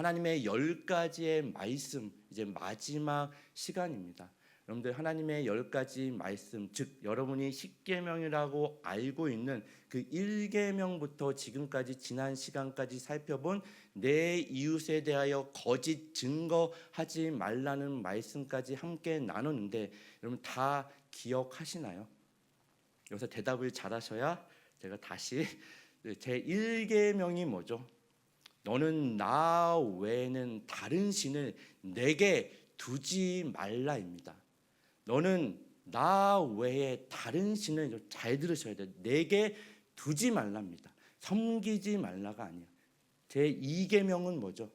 하나님의 10가지의 말씀, 이제 마지막 시간입니다. 여러분들, 하나님의 10가지 말씀, 즉 여러분이 십계명이라고 알고 있는 그 1계명부터 지금까지 지난 시간까지 살펴본 내 이웃에 대하여 거짓 증거하지 말라는 말씀까지 함께 나눴는데, 여러분 다 기억하시나요? 여기서 대답을 잘하셔야 제가 다시 제 1계명이 뭐죠? 너는 나 외에는 다른 신을 내게 두지 말라입니다. 너는 나 외에 다른 신을, 잘 들으셔야 돼요. 내게 두지 말랍니다. 섬기지 말라가 아니야. 제 2계명은 뭐죠?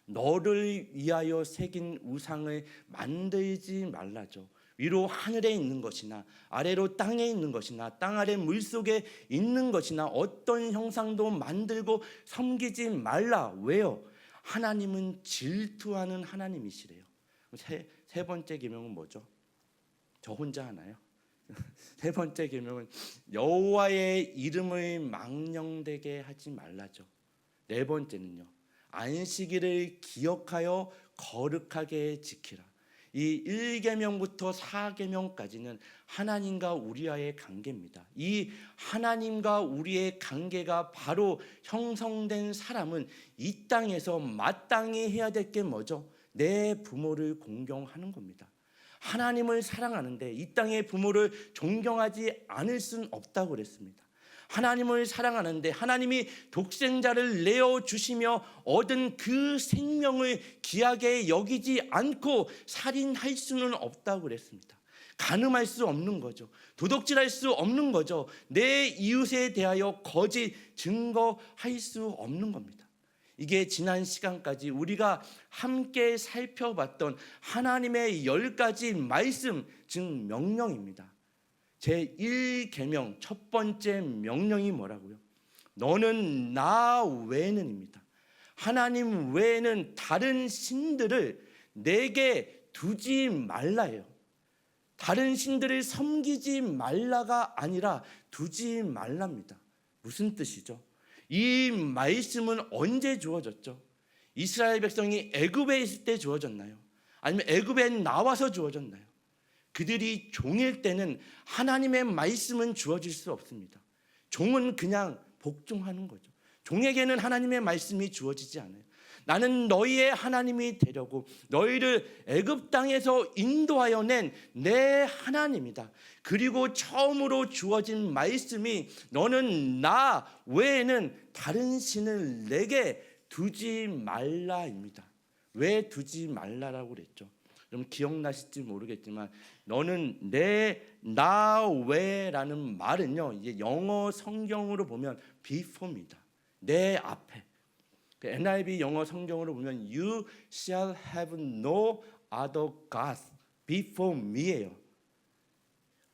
너를 위하여 새긴 우상을 만들지 말라죠. 위로 하늘에 있는 것이나 아래로 땅에 있는 것이나 땅 아래 물속에 있는 것이나 어떤 형상도 만들고 섬기지 말라. 왜요? 하나님은 질투하는 하나님이시래요. 세 번째 계명은 뭐죠? 저 혼자 하나요? 세 번째 계명은 여호와의 이름을 망령되게 하지 말라죠. 네 번째는요, 안식일을 기억하여 거룩하게 지키라. 이 1계명부터 4계명까지는 하나님과 우리와의 관계입니다. 이 하나님과 우리의 관계가 바로 형성된 사람은 이 땅에서 마땅히 해야 될 게 뭐죠? 내 부모를 공경하는 겁니다. 하나님을 사랑하는데 이 땅의 부모를 존경하지 않을 수는 없다고 그랬습니다. 하나님을 사랑하는데 하나님이 독생자를 내어주시며 얻은 그 생명을 귀하게 여기지 않고 살인할 수는 없다고 그랬습니다. 간음할 수 없는 거죠. 도둑질할 수 없는 거죠. 내 이웃에 대하여 거짓 증거할 수 없는 겁니다. 이게 지난 시간까지 우리가 함께 살펴봤던 하나님의 10가지 말씀, 즉 명령입니다. 제1계명 첫 번째 명령이 뭐라고요? 너는 나 외에는입니다. 하나님 외에는 다른 신들을 내게 두지 말라예요. 다른 신들을 섬기지 말라가 아니라 두지 말랍니다. 무슨 뜻이죠? 이 말씀은 언제 주어졌죠? 이스라엘 백성이 애굽에 있을 때 주어졌나요? 아니면 애굽에 나와서 주어졌나요? 그들이 종일 때는 하나님의 말씀은 주어질 수 없습니다. 종은 그냥 복종하는 거죠. 종에게는 하나님의 말씀이 주어지지 않아요. 나는 너희의 하나님이 되려고 너희를 애굽 땅에서 인도하여 낸 내 하나님이다. 그리고 처음으로 주어진 말씀이 너는 나 외에는 다른 신을 내게 두지 말라입니다. 왜 두지 말라라고 그랬죠? 여러분 기억나실지 모르겠지만 너는 나 외라는 말은요, 이제 영어 성경으로 보면 before입니다. 내 앞에. NIV 영어 성경으로 보면 You shall have no other gods before me예요.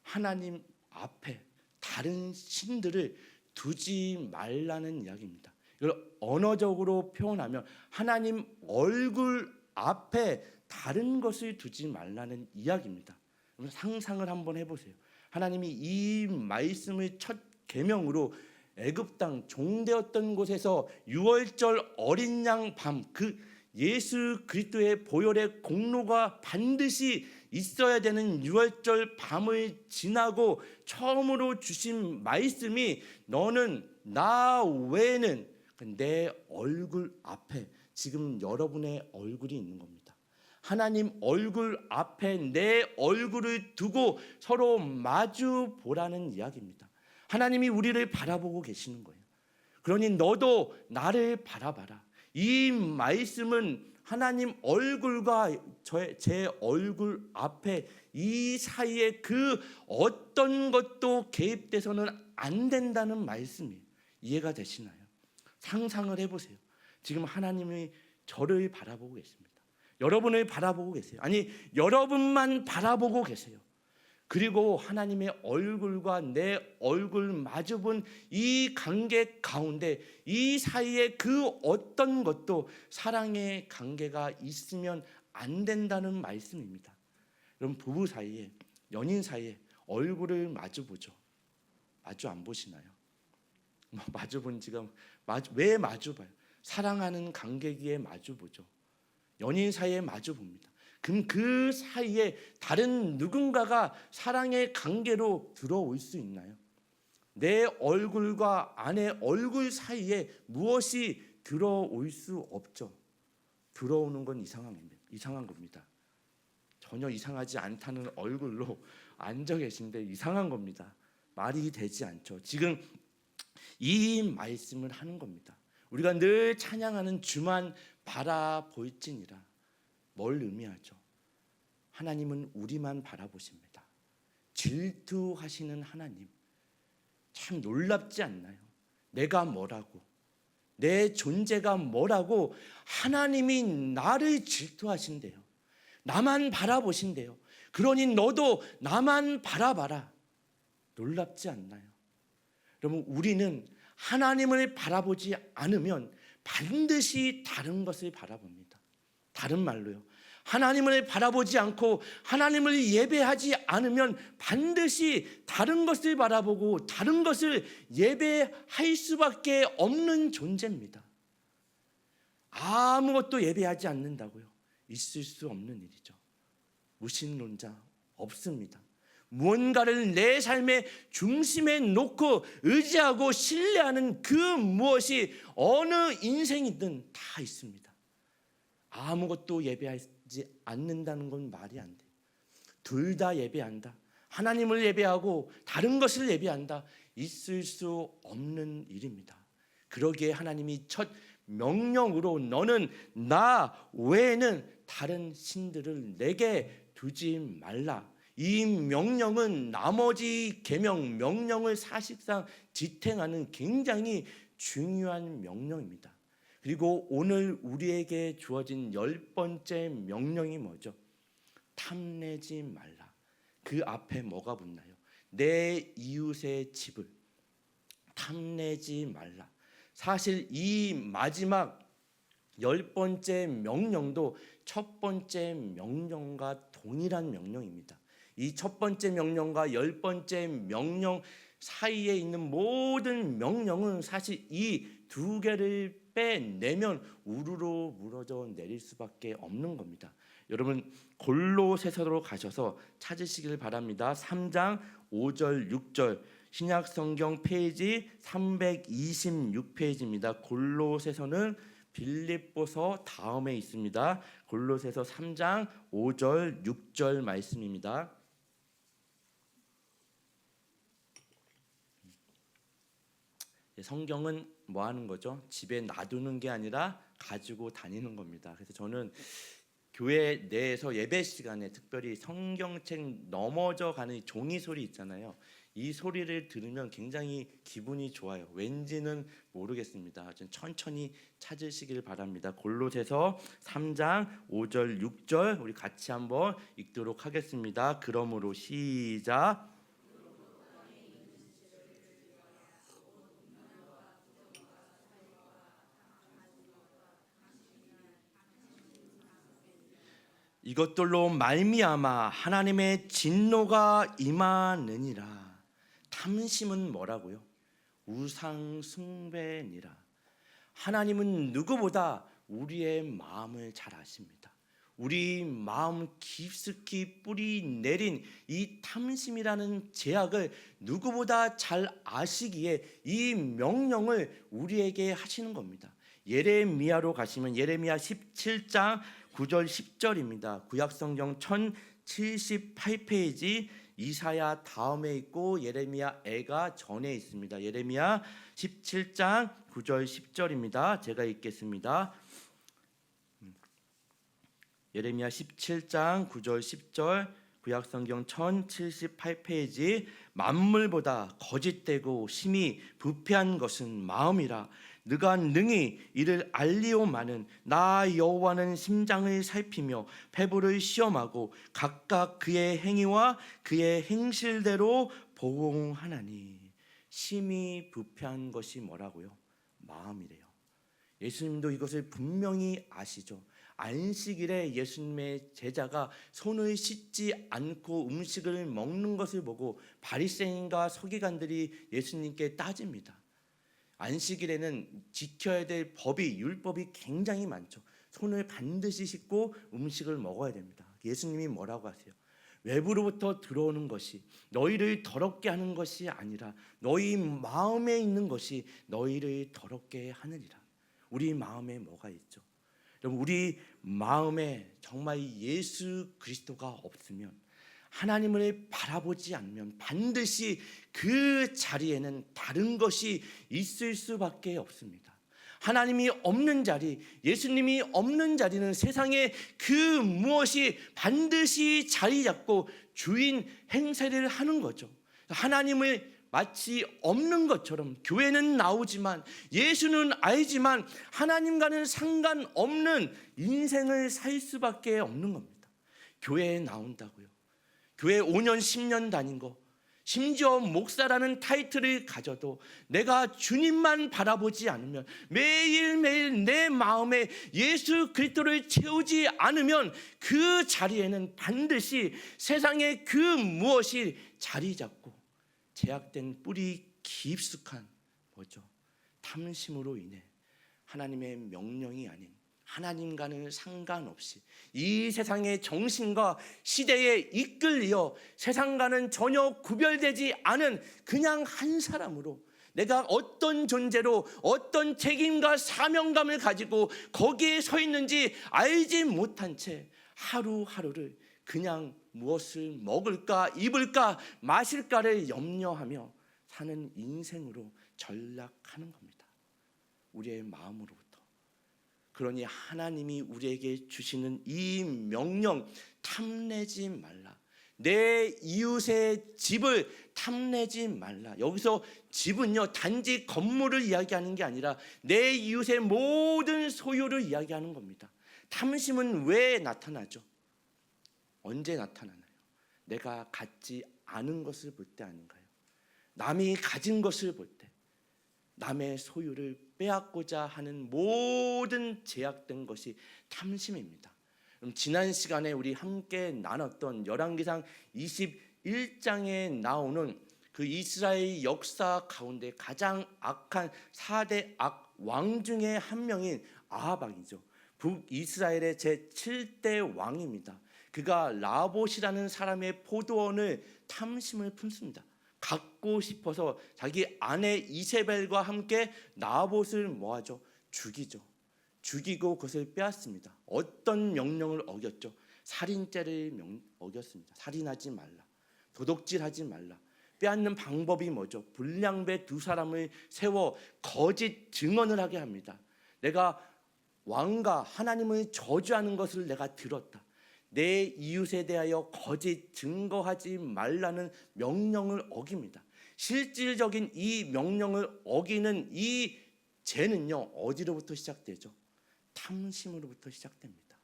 하나님 앞에 다른 신들을 두지 말라는 이야기입니다. 이걸 언어적으로 표현하면 하나님 얼굴 앞에 다른 것을 두지 말라는 이야기입니다. 상상을 한번 해보세요. 하나님이 이 말씀을 첫 계명으로 애굽 땅 종되었던 곳에서 유월절 어린 양 밤, 그 예수 그리스도의 보혈의 공로가 반드시 있어야 되는 유월절 밤을 지나고 처음으로 주신 말씀이 너는 나 외에는 내 얼굴 앞에, 지금 여러분의 얼굴이 있는 겁니다. 하나님 얼굴 앞에 내 얼굴을 두고 서로 마주 보라는 이야기입니다. 하나님이 우리를 바라보고 계시는 거예요. 그러니 너도 나를 바라봐라. 이 말씀은 하나님 얼굴과 제 얼굴 앞에 이 사이에 그 어떤 것도 개입돼서는 안 된다는 말씀이에요. 이해가 되시나요? 상상을 해보세요. 지금 하나님이 저를 바라보고 계십니다. 여러분을 바라보고 계세요. 아니, 여러분만 바라보고 계세요. 그리고 하나님의 얼굴과 내 얼굴 마주본 이 관계 가운데 이 사이에 그 어떤 것도 사랑의 관계가 있으면 안 된다는 말씀입니다. 여러분 부부 사이에, 연인 사이에 얼굴을 마주보죠. 마주 안 보시나요? 마주본 지가 왜 마주봐요? 사랑하는 관계기에 마주보죠. 연인 사이에 마주봅니다. 그럼 그 사이에 다른 누군가가 사랑의 관계로 들어올 수 있나요? 내 얼굴과 아내 얼굴 사이에 무엇이 들어올 수 없죠. 들어오는 건 이상한 겁니다. 전혀 이상하지 않다는 얼굴로 앉아 계신데 이상한 겁니다. 말이 되지 않죠. 지금 이 말씀을 하는 겁니다. 우리가 늘 찬양하는 주만 바라볼지니라. 뭘 의미하죠? 하나님은 우리만 바라보십니다. 질투하시는 하나님. 참 놀랍지 않나요? 내가 뭐라고, 내 존재가 뭐라고 하나님이 나를 질투하신대요. 나만 바라보신대요. 그러니 너도 나만 바라봐라. 놀랍지 않나요? 여러분, 우리는 하나님을 바라보지 않으면 반드시 다른 것을 바라봅니다. 다른 말로요, 하나님을 바라보지 않고 하나님을 예배하지 않으면 반드시 다른 것을 바라보고 다른 것을 예배할 수밖에 없는 존재입니다. 아무것도 예배하지 않는다고요? 있을 수 없는 일이죠. 무신론자 없습니다. 무언가를 내 삶의 중심에 놓고 의지하고 신뢰하는 그 무엇이 어느 인생이든 다 있습니다. 아무것도 예배하지 않는다는 건 말이 안 돼요. 둘 다 예배한다. 하나님을 예배하고 다른 것을 예배한다. 있을 수 없는 일입니다. 그러기에 하나님이 첫 명령으로 너는 나 외에는 다른 신들을 내게 두지 말라. 이 명령은 나머지 계명 명령을 사실상 지탱하는 굉장히 중요한 명령입니다. 그리고 오늘 우리에게 주어진 10번째 명령이 뭐죠? 탐내지 말라. 그 앞에 뭐가 붙나요? 내 이웃의 집을 탐내지 말라. 사실 이 마지막 10번째 명령도 첫 번째 명령과 동일한 명령입니다. 이 첫 번째 명령과 10번째 명령 사이에 있는 모든 명령은 사실 이 두 개를 빼내면 우르르 무너져 내릴 수밖에 없는 겁니다. 여러분, 골로새서로 가셔서 찾으시길 바랍니다. 3장 5절 6절 신약 성경 페이지 326페이지입니다. 골로새서는 빌립보서 다음에 있습니다. 골로새서 3장 5절 6절 말씀입니다. 성경은 뭐 하는 거죠? 집에 놔두는 게 아니라 가지고 다니는 겁니다. 그래서 저는 교회 내에서 예배 시간에 특별히 성경책 넘어져 가는 종이 소리 있잖아요. 이 소리를 들으면 굉장히 기분이 좋아요. 왠지는 모르겠습니다. 좀 천천히 찾으시길 바랍니다. 골로새서 3장 5절 6절 우리 같이 한번 읽도록 하겠습니다. 그러므로 시작. 이것들로 말미암아 하나님의 진노가 임하느니라. 탐심은 뭐라고요? 우상 숭배니라. 하나님은 누구보다 우리의 마음을 잘 아십니다. 우리 마음 깊숙이 뿌리 내린 이 탐심이라는 죄악을 누구보다 잘 아시기에 이 명령을 우리에게 하시는 겁니다. 예레미야로 가시면 예레미야 17장 9절 10절입니다. 구약성경 1078페이지 이사야 다음에 있고 예레미야 애가 전에 있습니다. 예레미야 17장 9절 10절입니다. 제가 읽겠습니다. 예레미야 17장 9절 10절 구약성경 1078페이지 만물보다 거짓되고 심히 부패한 것은 마음이라. 네가 능히 이를 알리오마는 나 여호와는 심장을 살피며 폐부를 시험하고 각각 그의 행위와 그의 행실대로 보응하나니. 심히 부패한 것이 뭐라고요? 마음이래요. 예수님도 이것을 분명히 아시죠. 안식일에 예수님의 제자가 손을 씻지 않고 음식을 먹는 것을 보고 바리새인과 서기관들이 예수님께 따집니다. 안식일에는 지켜야 될 법이 율법이 굉장히 많죠. 손을 반드시 씻고 음식을 먹어야 됩니다. 예수님이 뭐라고 하세요? 외부로부터 들어오는 것이 너희를 더럽게 하는 것이 아니라 너희 마음에 있는 것이 너희를 더럽게 하느니라. 우리 마음에 뭐가 있죠? 여러분, 우리 마음에 정말 예수 그리스도가 없으면, 하나님을 바라보지 않으면 반드시 그 자리에는 다른 것이 있을 수밖에 없습니다. 하나님이 없는 자리, 예수님이 없는 자리는 세상에 그 무엇이 반드시 자리 잡고 주인 행세를 하는 거죠. 하나님을 마치 없는 것처럼 교회는 나오지만, 예수는 알지만 하나님과는 상관없는 인생을 살 수밖에 없는 겁니다. 교회에 나온다고요. 교회 5년 10년 다닌 거, 심지어 목사라는 타이틀을 가져도 내가 주님만 바라보지 않으면, 매일매일 내 마음에 예수 그리스도를 채우지 않으면 그 자리에는 반드시 세상의 그 무엇이 자리 잡고 제약된 뿌리 깊숙한 뭐죠? 탐심으로 인해 하나님의 명령이 아닌, 하나님과는 상관없이 이 세상의 정신과 시대에 이끌려 세상과는 전혀 구별되지 않은 그냥 한 사람으로, 내가 어떤 존재로 어떤 책임과 사명감을 가지고 거기에 서 있는지 알지 못한 채 하루하루를 그냥 무엇을 먹을까 입을까 마실까를 염려하며 사는 인생으로 전락하는 겁니다. 우리의 마음으로부터. 그러니 하나님이 우리에게 주시는 이 명령, 탐내지 말라. 내 이웃의 집을 탐내지 말라. 여기서 집은요, 단지 건물을 이야기하는 게 아니라 내 이웃의 모든 소유를 이야기하는 겁니다. 탐심은 왜 나타나죠? 언제 나타나나요? 내가 갖지 않은 것을 볼 때 아닌가요? 남이 가진 것을 볼 때, 남의 소유를 빼앗고자 하는 모든 제약된 것이 탐심입니다. 그럼 지난 시간에 우리 함께 나눴던 열왕기상 21장에 나오는 그 이스라엘 역사 가운데 가장 악한 4대 악왕 중에 한 명인 아합 왕이죠. 북이스라엘의 제7대 왕입니다. 그가 라봇이라는 사람의 포도원을 탐심을 품습니다. 갖고 싶어서 자기 아내 이세벨과 함께 나봇을 뭐하죠? 죽이죠. 죽이고 그것을 빼앗습니다. 어떤 명령을 어겼죠? 살인죄를 어겼습니다. 살인하지 말라, 도둑질하지 말라. 빼앗는 방법이 뭐죠? 불량배 2사람을 세워 거짓 증언을 하게 합니다. 내가 왕과 하나님을 저주하는 것을 내가 들었다. 내 이웃에 대하여 거짓 증거하지 말라는 명령을 어깁니다. 실질적인 이 명령을 어기는 이 죄는요, 어디로부터 시작되죠? 탐심으로부터 시작됩니다.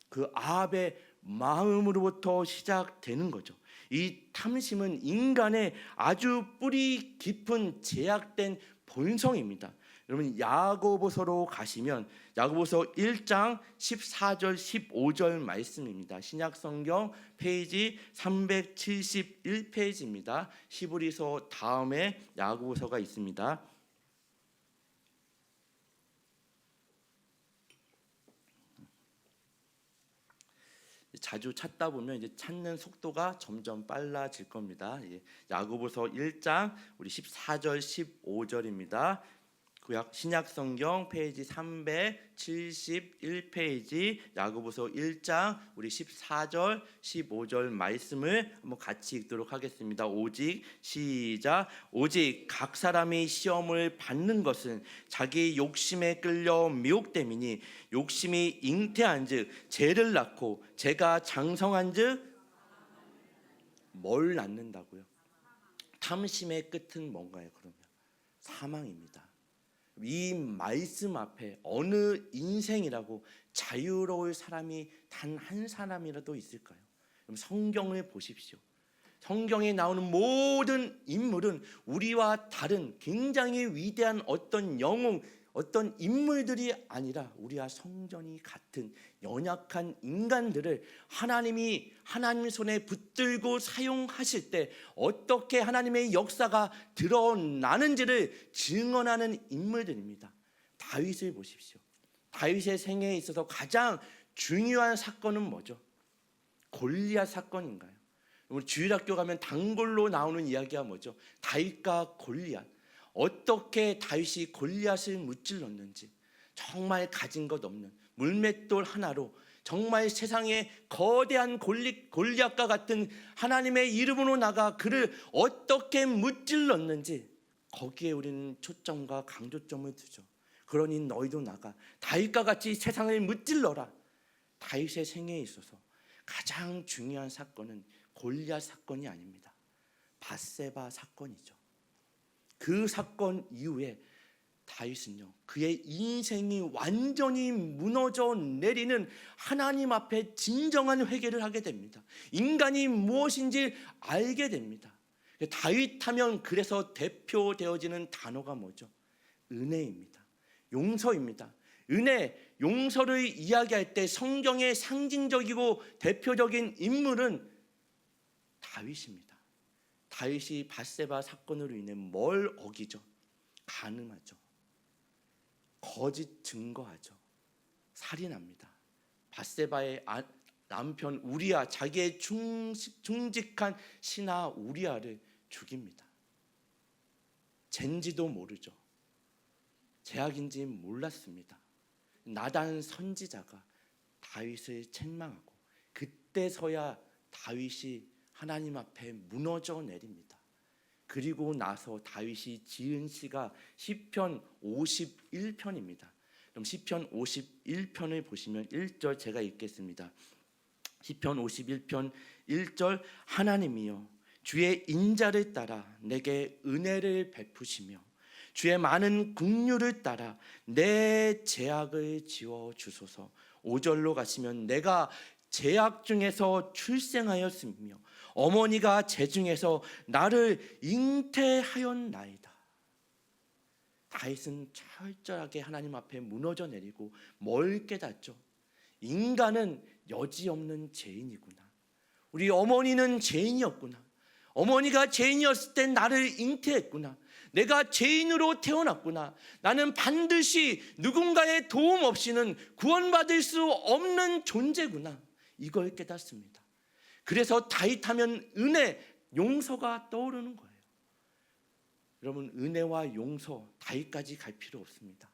그 아합의 마음으로부터 시작되는 거죠. 이 탐심은 인간의 아주 뿌리 깊은 제약된 본성입니다. 여러분, 야고보서로 가시면 야고보서 1장 14절 15절 말씀입니다. 신약성경 페이지 371페이지입니다. 히브리서 다음에 야고보서가 있습니다. 자주 찾다 보면 이제 찾는 속도가 점점 빨라질 겁니다. 야고보서 1장 우리 14절 15절입니다. 구약 신약성경 페이지 371페이지 야고보서 1장 우리 14절 15절 말씀을 한번 같이 읽도록 하겠습니다. 오직 시작. 오직 각 사람이 시험을 받는 것은 자기 욕심에 끌려 미혹됨이니 욕심이 잉태한즉 죄를 낳고 죄가 장성한즉 뭘 낳는다고요? 탐심의 끝은 뭔가요? 그러면 사망입니다. 이 말씀 앞에 어느 인생이라고 자유로울 사람이 단 한 사람이라도 있을까요? 그럼 성경을 보십시오. 성경에 나오는 모든 인물은 우리와 다른 굉장히 위대한 어떤 영웅, 어떤 인물들이 아니라 우리와 성전이 같은 연약한 인간들을 하나님이 하나님 손에 붙들고 사용하실 때 어떻게 하나님의 역사가 드러나는지를 증언하는 인물들입니다. 다윗을 보십시오. 다윗의 생애에 있어서 가장 중요한 사건은 뭐죠? 골리앗 사건인가요? 우리 주일학교 가면 단골로 나오는 이야기가 뭐죠? 다윗과 골리앗. 어떻게 다윗이 골리앗을 무찔렀는지, 정말 가진 것 없는 물맷돌 하나로 정말 세상에 거대한 골리앗과 같은 하나님의 이름으로 나가 그를 어떻게 무찔렀는지, 거기에 우리는 초점과 강조점을 두죠. 그러니 너희도 나가 다윗과 같이 세상을 무찔러라. 다윗의 생애에 있어서 가장 중요한 사건은 골리앗 사건이 아닙니다. 밧세바 사건이죠. 그 사건 이후에 다윗은요, 그의 인생이 완전히 무너져 내리는 하나님 앞에 진정한 회개를 하게 됩니다. 인간이 무엇인지 알게 됩니다. 다윗 하면 그래서 대표되어지는 단어가 뭐죠? 은혜입니다. 용서입니다. 은혜, 용서를 이야기할 때 성경의 상징적이고 대표적인 인물은 다윗입니다. 다윗이 밧세바 사건으로 인해 뭘 어기죠? 간음하죠. 거짓 증거하죠. 살인합니다. 밧세바의 남편 우리아, 자기의 충직한 신하 우리아를 죽입니다. 젠지도 모르죠. 죄악인지 몰랐습니다. 나단 선지자가 다윗을 책망하고 그때서야 다윗이 하나님 앞에 무너져 내립니다. 그리고 나서 다윗이 지은 시가 시편 51편입니다. 그럼 시편 51편을 보시면 1절 제가 읽겠습니다. 시편 51편 1절 하나님이여 주의 인자를 따라 내게 은혜를 베푸시며 주의 많은 긍휼을 따라 내 죄악을 지워 주소서. 5절로 가시면 내가 죄악 중에서 출생하였으며 어머니가 제 중에서 나를 잉태하였나이다. 다윗은 철저하게 하나님 앞에 무너져 내리고 뭘 깨닫죠? 인간은 여지없는 죄인이구나. 우리 어머니는 죄인이었구나. 어머니가 죄인이었을 때 나를 잉태했구나. 내가 죄인으로 태어났구나. 나는 반드시 누군가의 도움 없이는 구원받을 수 없는 존재구나. 이걸 깨닫습니다. 그래서 다윗하면 은혜, 용서가 떠오르는 거예요. 여러분, 은혜와 용서, 다윗까지 갈 필요 없습니다.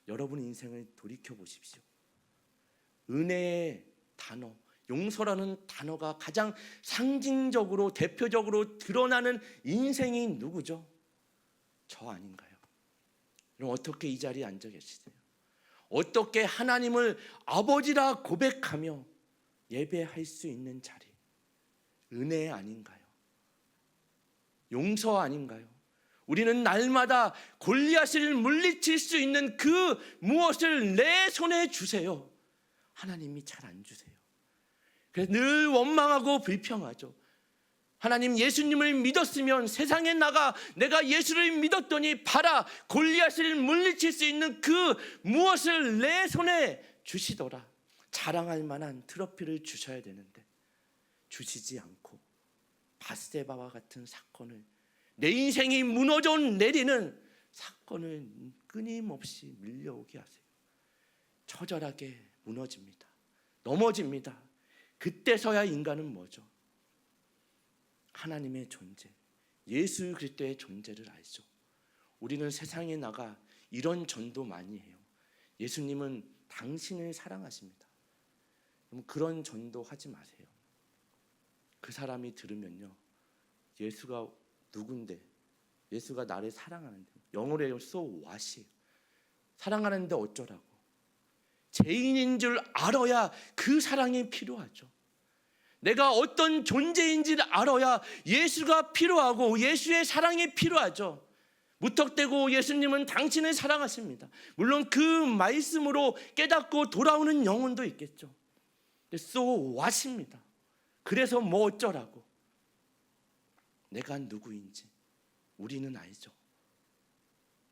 여러분 인생을 돌이켜 보십시오. 은혜의 단어, 용서라는 단어가 가장 상징적으로 대표적으로 드러나는 인생이 누구죠? 저 아닌가요? 그럼 어떻게 이 자리에 앉아 계시세요? 어떻게 하나님을 아버지라 고백하며 예배할 수 있는 자리? 은혜 아닌가요? 용서 아닌가요? 우리는 날마다 골리앗을 물리칠 수 있는 그 무엇을 내 손에 주세요. 하나님이 잘 안 주세요. 그래서 늘 원망하고 불평하죠. 하나님, 예수님을 믿었으면 세상에 나가 내가 예수를 믿었더니 봐라, 골리앗을 물리칠 수 있는 그 무엇을 내 손에 주시더라. 자랑할 만한 트로피를 주셔야 되는데 주시지 않고 밧세바와 같은 사건을, 내 인생이 무너져 내리는 사건을 끊임없이 밀려오게 하세요. 처절하게 무너집니다. 넘어집니다. 그때서야 인간은 뭐죠? 하나님의 존재, 예수 그리스도의 존재를 알죠. 우리는 세상에 나가 이런 전도 많이 해요. 예수님은 당신을 사랑하십니다. 그럼 그런 전도 하지 마세요. 그 사람이 들으면요, 예수가 누군데, 예수가 나를 사랑하는데, 영어로 해요 so what이에요. 사랑하는데 어쩌라고. 죄인인 줄 알아야 그 사랑이 필요하죠. 내가 어떤 존재인지를 알아야 예수가 필요하고 예수의 사랑이 필요하죠. 무턱대고 예수님은 당신을 사랑하십니다. 물론 그 말씀으로 깨닫고 돌아오는 영혼도 있겠죠. so what입니다. 그래서 뭐 어쩌라고. 내가 누구인지 우리는 알죠.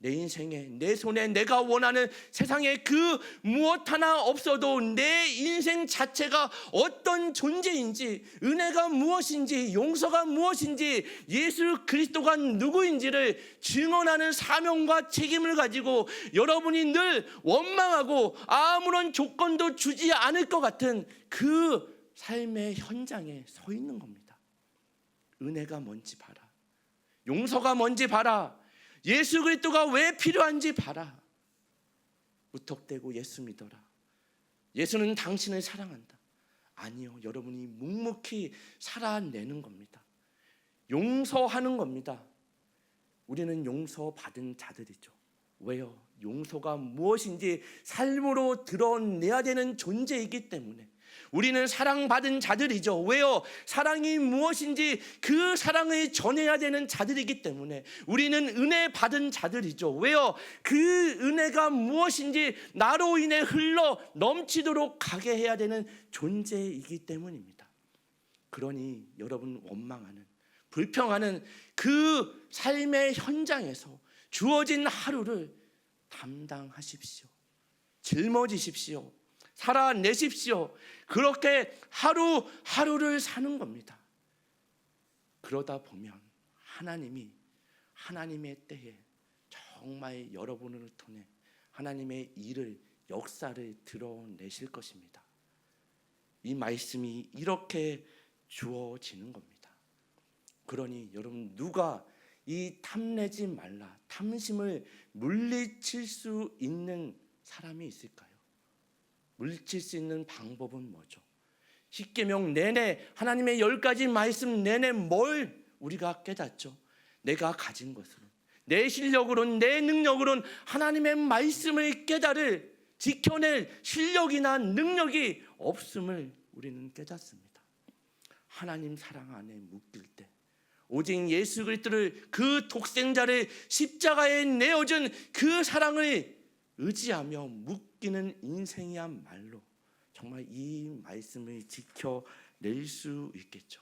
내 인생에, 내 손에 내가 원하는 세상에 그 무엇 하나 없어도 내 인생 자체가 어떤 존재인지, 은혜가 무엇인지, 용서가 무엇인지, 예수 그리스도가 누구인지를 증언하는 사명과 책임을 가지고 여러분이 늘 원망하고 아무런 조건도 주지 않을 것 같은 그 삶의 현장에 서 있는 겁니다. 은혜가 뭔지 봐라. 용서가 뭔지 봐라. 예수 그리스도가 왜 필요한지 봐라. 무턱대고 예수 믿어라. 예수는 당신을 사랑한다. 아니요, 여러분이 묵묵히 살아내는 겁니다. 용서하는 겁니다. 우리는 용서받은 자들이죠. 왜요? 용서가 무엇인지 삶으로 드러내야 되는 존재이기 때문에. 우리는 사랑받은 자들이죠. 왜요? 사랑이 무엇인지 그 사랑을 전해야 되는 자들이기 때문에. 우리는 은혜 받은 자들이죠. 왜요? 그 은혜가 무엇인지 나로 인해 흘러 넘치도록 가게 해야 되는 존재이기 때문입니다. 그러니 여러분 원망하는, 불평하는 그 삶의 현장에서 주어진 하루를 담당하십시오. 짊어지십시오. 살아내십시오. 그렇게 하루하루를 사는 겁니다. 그러다 보면 하나님이 하나님의 때에 정말 여러분을 통해 하나님의 일을, 역사를 드러내실 것입니다. 이 말씀이 이렇게 주어지는 겁니다. 그러니 여러분, 누가 이 탐내지 말라, 탐심을 물리칠 수 있는 사람이 있을까요? 물리칠 수 있는 방법은 뭐죠? 십계명 내내, 하나님의 10가지 말씀 내내 뭘 우리가 깨닫죠? 내가 가진 것으로, 내 실력으로는, 내 능력으로는 하나님의 말씀을 깨달을, 지켜낼 실력이나 능력이 없음을 우리는 깨닫습니다. 하나님 사랑 안에 묶일 때, 오직 예수 그리스도를, 그 독생자를 십자가에 내어준 그 사랑을 의지하며 묶이는 인생이야말로 정말 이 말씀을 지켜낼 수 있겠죠.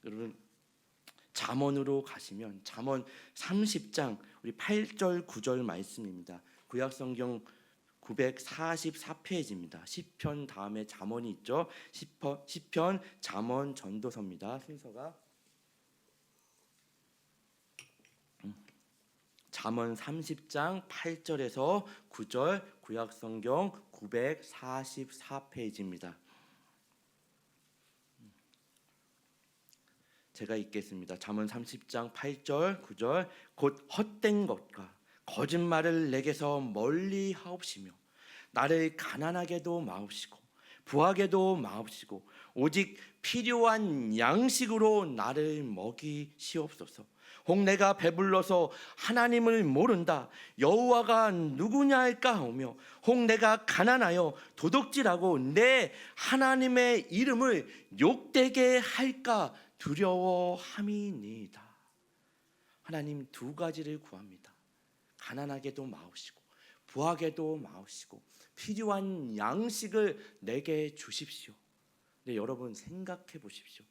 여러분, 잠언으로 가시면 잠언 30장 우리 8절 9절 말씀입니다. 구약성경 944페이지입니다. 시편 다음에 잠언이 있죠. 시편, 잠언, 전도서입니다. 순서가 잠언 30장 8절에서 9절, 구약성경 944페이지입니다. 제가 읽겠습니다. 잠언 30장 8절 9절. 곧 헛된 것과 거짓말을 내게서 멀리 하옵시며 나를 가난하게도 마옵시고 부하게도 마옵시고 오직 필요한 양식으로 나를 먹이시옵소서. 혹 내가 배불러서 하나님을 모른다, 여호와가 누구냐 할까 하며, 혹 내가 가난하여 도둑질하고 내 하나님의 이름을 욕되게 할까 두려워함이니이다. 하나님 두 가지를 구합니다. 가난하게도 마옵시고 부하게도 마옵시고 필요한 양식을 내게 주십시오. 근데 여러분 생각해 보십시오.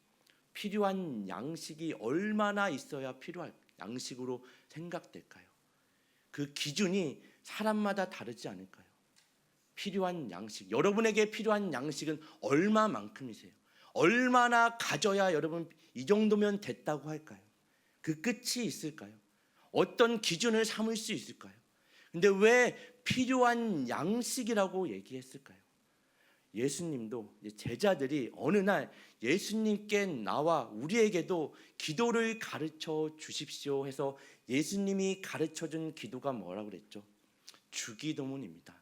필요한 양식이 얼마나 있어야 필요한 양식으로 생각될까요? 그 기준이 사람마다 다르지 않을까요? 필요한 양식, 여러분에게 필요한 양식은 얼마만큼이세요? 얼마나 가져야 여러분 이 정도면 됐다고 할까요? 그 끝이 있을까요? 어떤 기준을 삼을 수 있을까요? 근데 왜 필요한 양식이라고 얘기했을까요? 예수님도, 제자들이 어느 날 예수님께 나와 우리에게도 기도를 가르쳐 주십시오 해서 예수님이 가르쳐준 기도가 뭐라고 그랬죠? 주기도문입니다.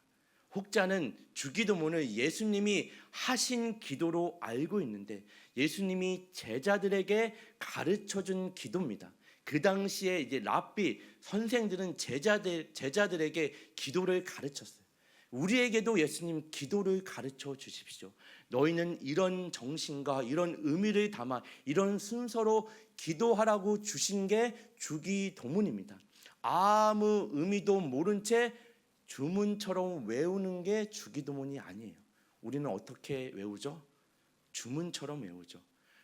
혹자는 주기도문을 예수님이 하신 기도로 알고 있는데 예수님이 제자들에게 가르쳐준 기도입니다. 그 당시에 이제 랍비 선생들은 제자들에게 기도를 가르쳤어요. 우리에게도 예수님 기도를 가르쳐 주십시오. 너희는 이런 정신과 이런 의미를 담아 이런 순서로 기도하라고 주신 게 주기도문입니다. 아무 의미도 모른 채 주문처럼 외우는 게 주기도문이 아니에요. 우리는 어떻게 외우죠? 주문처럼 외우죠.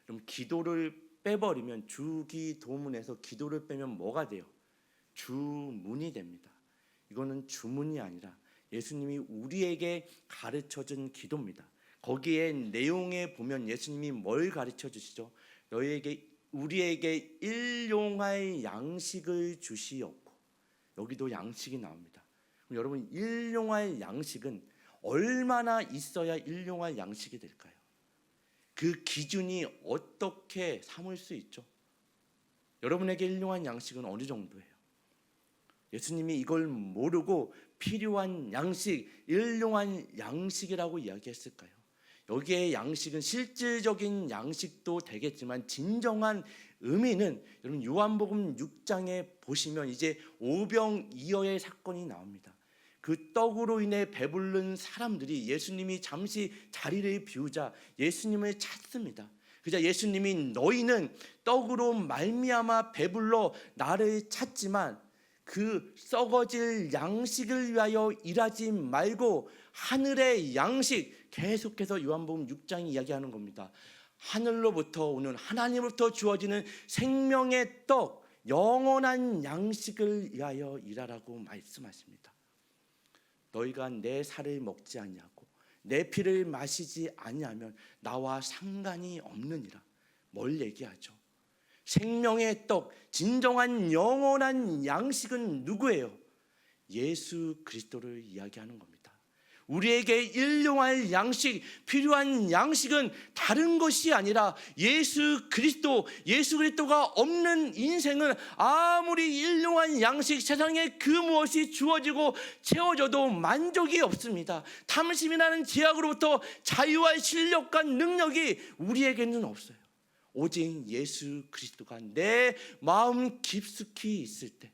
그럼 기도를 빼버리면, 주기도문에서 기도를 빼면 뭐가 돼요? 주문이 됩니다. 이거는 주문이 아니라 예수님이 우리에게 가르쳐준 기도입니다. 거기에 내용에 보면 예수님이 뭘 가르쳐 주시죠? 우리에게 일용할 양식을 주시옵고. 여기도 양식이 나옵니다. 여러분, 일용할 양식은 얼마나 있어야 일용할 양식이 될까요? 그 기준이 어떻게 삼을 수 있죠? 여러분에게 일용할 양식은 어느 정도예요? 예수님이 이걸 모르고 필요한 양식, 일용할 양식이라고 이야기했을까요? 여기에 양식은 실질적인 양식도 되겠지만 진정한 의미는 여러분 요한복음 6장에 보시면 이제 오병이어의 사건이 나옵니다. 그 떡으로 인해 배부른 사람들이 예수님이 잠시 자리를 비우자 예수님을 찾습니다. 그자 예수님이 너희는 떡으로 말미암아 배불러 나를 찾지만 그 썩어질 양식을 위하여 일하지 말고 하늘의 양식, 계속해서 요한복음 6장이 이야기하는 겁니다. 하늘로부터 오는 하나님으로부터 주어지는 생명의 떡, 영원한 양식을 위하여 일하라고 말씀하십니다. 너희가 내 살을 먹지 아니하고 내 피를 마시지 아니하면 나와 상관이 없느니라. 뭘 얘기하죠? 생명의 떡, 진정한 영원한 양식은 누구예요? 예수 그리스도를 이야기하는 겁니다. 우리에게 일용할 양식, 필요한 양식은 다른 것이 아니라 예수 그리스도가 없는 인생은 아무리 일용할 양식, 세상에 그 무엇이 주어지고 채워져도 만족이 없습니다. 탐심이라는 제약으로부터 자유할 실력과 능력이 우리에게는 없어요. 오직 예수 그리스도가 내 마음 깊숙이 있을 때,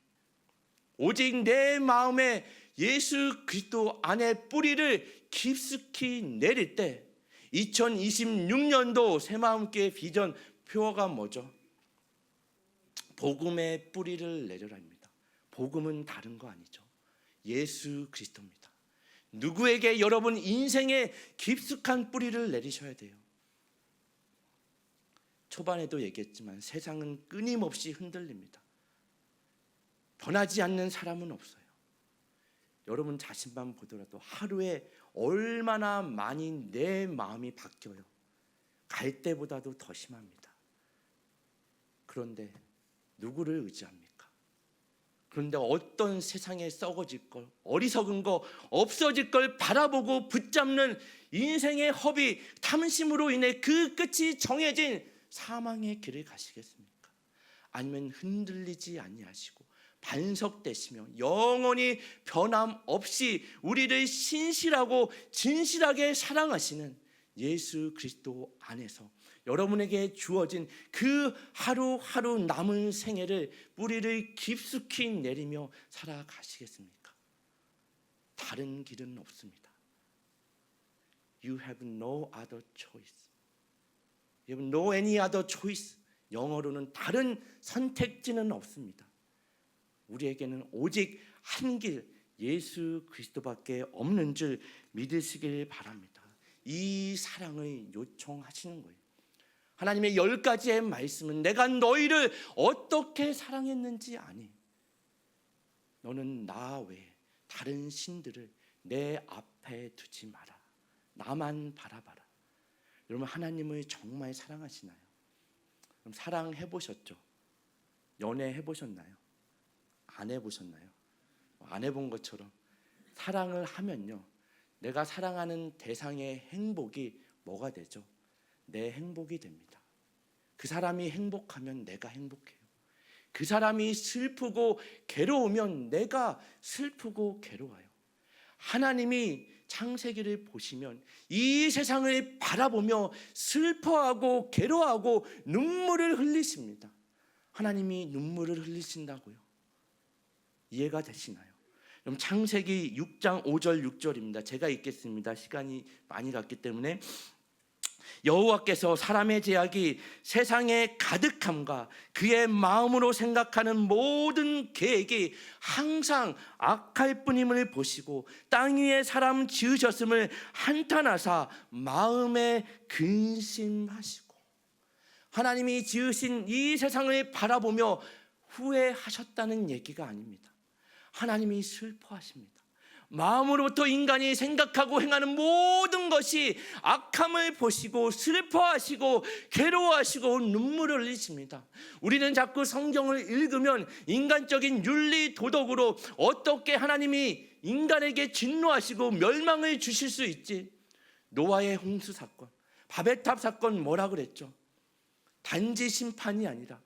오직 내 마음에 예수 그리스도 안에 뿌리를 깊숙이 내릴 때 2026년도 새마음교회 비전 표어가 뭐죠? 복음의 뿌리를 내려라입니다. 복음은 다른 거 아니죠. 예수 그리스도입니다. 누구에게 여러분 인생에 깊숙한 뿌리를 내리셔야 돼요. 초반에도 얘기했지만 세상은 끊임없이 흔들립니다. 변하지 않는 사람은 없어요. 여러분 자신만 보더라도 하루에 얼마나 많이 내 마음이 바뀌어요. 갈 때보다도 더 심합니다. 그런데 누구를 의지합니까? 그런데 어떤 세상에 썩어질 걸, 어리석은 거, 없어질 걸 바라보고 붙잡는 인생의 허비, 탐심으로 인해 그 끝이 정해진 사망의 길을 가시겠습니까? 아니면 흔들리지 아니하시고 반석되시며 영원히 변함없이 우리를 신실하고 진실하게 사랑하시는 예수 그리스도 안에서 여러분에게 주어진 그 하루하루 남은 생애를 뿌리를 깊숙이 내리며 살아가시겠습니까? 다른 길은 없습니다. You have no other choice. You have no any other choice. 영어로는 다른 선택지는 없습니다. 우리에게는 오직 한 길, 예수 그리스도밖에 없는 줄 믿으시길 바랍니다. 이 사랑을 요청하시는 거예요. 하나님의 10가지의 말씀은 내가 너희를 어떻게 사랑했는지 아니. 너는 나 외에 다른 신들을 내 앞에 두지 마라. 나만 바라봐라. 여러분 하나님을 정말 사랑하시나요? 그럼 사랑해 보셨죠? 연애해 보셨나요? 안 해보셨나요? 안 해본 것처럼 사랑을 하면요, 내가 사랑하는 대상의 행복이 뭐가 되죠? 내 행복이 됩니다. 그 사람이 행복하면 내가 행복해요. 그 사람이 슬프고 괴로우면 내가 슬프고 괴로워요. 하나님이 창세기를 보시면 이 세상을 바라보며 슬퍼하고 괴로워하고 눈물을 흘리십니다. 하나님이 눈물을 흘리신다고요? 이해가 되시나요? 그럼 창세기 6장 5절 6절입니다. 제가 읽겠습니다. 시간이 많이 갔기 때문에. 여호와께서 사람의 죄악이 세상에 가득함과 그의 마음으로 생각하는 모든 계획이 항상 악할 뿐임을 보시고 땅 위에 사람 지으셨음을 한탄하사 마음에 근심하시고. 하나님이 지으신 이 세상을 바라보며 후회하셨다는 얘기가 아닙니다. 하나님이 슬퍼하십니다. 마음으로부터 인간이 생각하고 행하는 모든 것이 악함을 보시고 슬퍼하시고 괴로워하시고 눈물을 흘리십니다. 우리는 자꾸 성경을 읽으면 인간적인 윤리 도덕으로 어떻게 하나님이 인간에게 진노하시고 멸망을 주실 수 있지? 노아의 홍수 사건, 바벨탑 사건 뭐라 그랬죠? 단지 심판이 아니라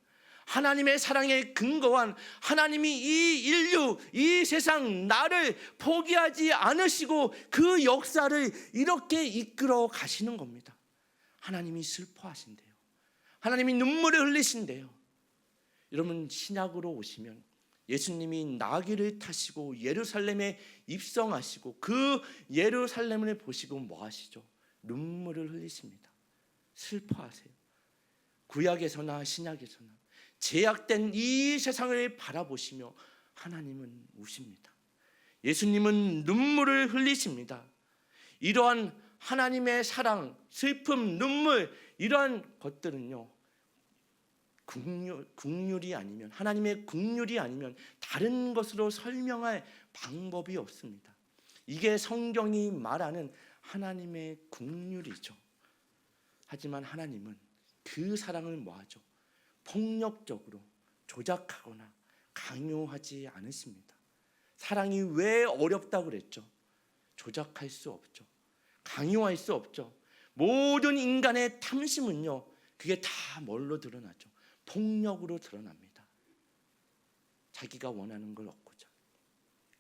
하나님의 사랑에 근거한 하나님이 이 인류, 이 세상 나를 포기하지 않으시고 그 역사를 이렇게 이끌어 가시는 겁니다. 하나님이 슬퍼하신대요. 하나님이 눈물을 흘리신대요. 여러분, 신약으로 오시면 예수님이 나귀를 타시고 예루살렘에 입성하시고 그 예루살렘을 보시고 뭐 하시죠? 눈물을 흘리십니다. 슬퍼하세요. 구약에서나 신약에서나 제약된 이 세상을 바라보시며 하나님은 우십니다. 예수님은 눈물을 흘리십니다. 이러한 하나님의 사랑, 슬픔, 눈물, 이러한 것들은요, 국률이 아니면, 하나님의 국률이 아니면 다른 것으로 설명할 방법이 없습니다. 이게 성경이 말하는 하나님의 국률이죠. 하지만 하나님은 그 사랑을 뭐하죠? 폭력적으로 조작하거나 강요하지 않으십니다. 사랑이 왜 어렵다고 그랬죠? 조작할 수 없죠. 강요할 수 없죠. 모든 인간의 탐심은요, 그게 다 뭘로 드러나죠? 폭력으로 드러납니다. 자기가 원하는 걸 얻고자.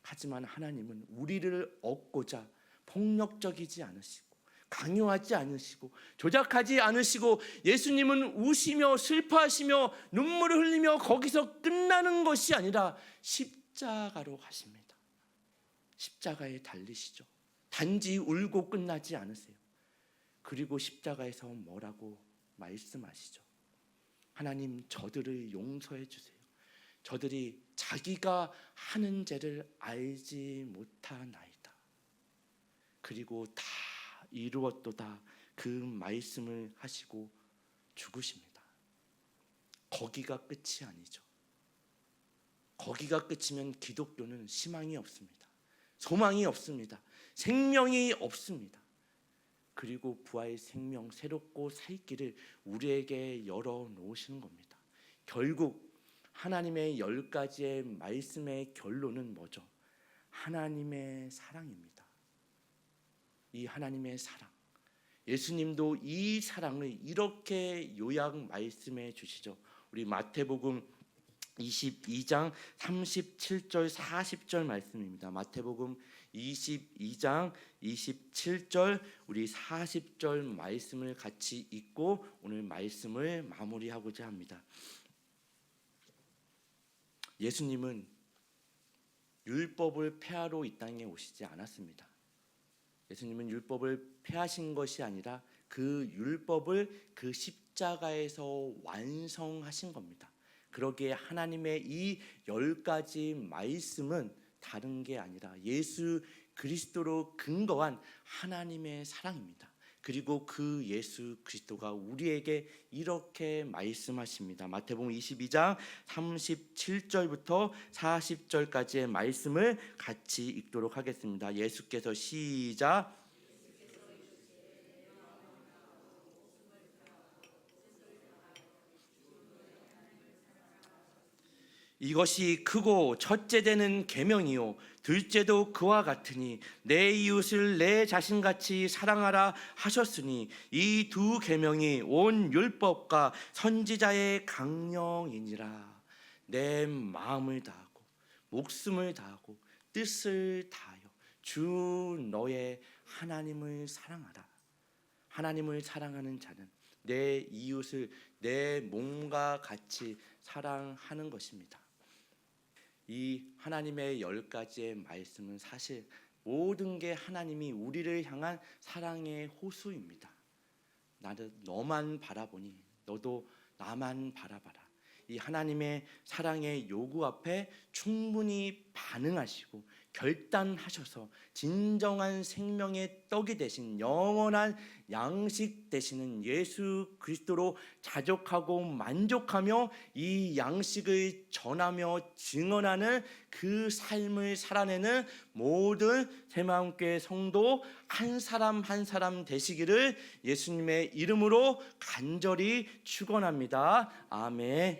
하지만 하나님은 우리를 얻고자 폭력적이지 않으시고 강요하지 않으시고 조작하지 않으시고, 예수님은 우시며 슬퍼하시며 눈물을 흘리며 거기서 끝나는 것이 아니라 십자가로 가십니다. 십자가에 달리시죠. 단지 울고 끝나지 않으세요. 그리고 십자가에서 뭐라고 말씀하시죠? 하나님, 저들을 용서해 주세요. 저들이 자기가 하는 죄를 알지 못하나이다. 그리고 다 이루었도다, 그 말씀을 하시고 죽으십니다. 거기가 끝이 아니죠. 거기가 끝이면 기독교는 희망이 없습니다. 소망이 없습니다. 생명이 없습니다. 그리고 부활 생명, 새롭고 살 길을 우리에게 열어놓으시는 겁니다. 결국 하나님의 10가지의 말씀의 결론은 뭐죠? 하나님의 사랑입니다. 이 하나님의 사랑, 예수님도 이 사랑을 이렇게 요약 말씀해 주시죠. 우리 마태복음 22장 37절 40절 말씀입니다. 마태복음 22장 27절 우리 40절 말씀을 같이 읽고 오늘 말씀을 마무리하고자 합니다. 예수님은 율법을 폐하러 이 땅에 오시지 않았습니다. 예수님은 율법을 폐하신 것이 아니라 그 율법을 그 십자가에서 완성하신 겁니다. 그러기에 하나님의 이 10가지 말씀은 다른 게 아니라 예수 그리스도로 근거한 하나님의 사랑입니다. 그리고 그 예수 그리스도가 우리에게 이렇게 말씀하십니다. 마태복음 22장 37절부터 40절까지의 말씀을 같이 읽도록 하겠습니다. 예수께서 시작. 이것이 크고 첫째 되는 계명이요 둘째도 그와 같으니 내 이웃을 내 자신같이 사랑하라 하셨으니 이 두 계명이 온 율법과 선지자의 강령이니라. 내 마음을 다하고 목숨을 다하고 뜻을 다하여 주 너의 하나님을 사랑하라. 하나님을 사랑하는 자는 내 이웃을 내 몸과 같이 사랑하는 것입니다. 이 하나님의 10가지의 말씀은 사실 모든 게 하나님이 우리를 향한 사랑의 호수입니다. 나는 너만 바라보니 너도 나만 바라봐라. 이 하나님의 사랑의 요구 앞에 충분히 반응하시고 결단하셔서 진정한 생명의 떡이 되신 영원한 양식 되시는 예수 그리스도로 자족하고 만족하며 이 양식을 전하며 증언하는 그 삶을 살아내는 모든 새마음교회 성도 한 사람 한 사람 되시기를 예수님의 이름으로 간절히 축원합니다. 아멘.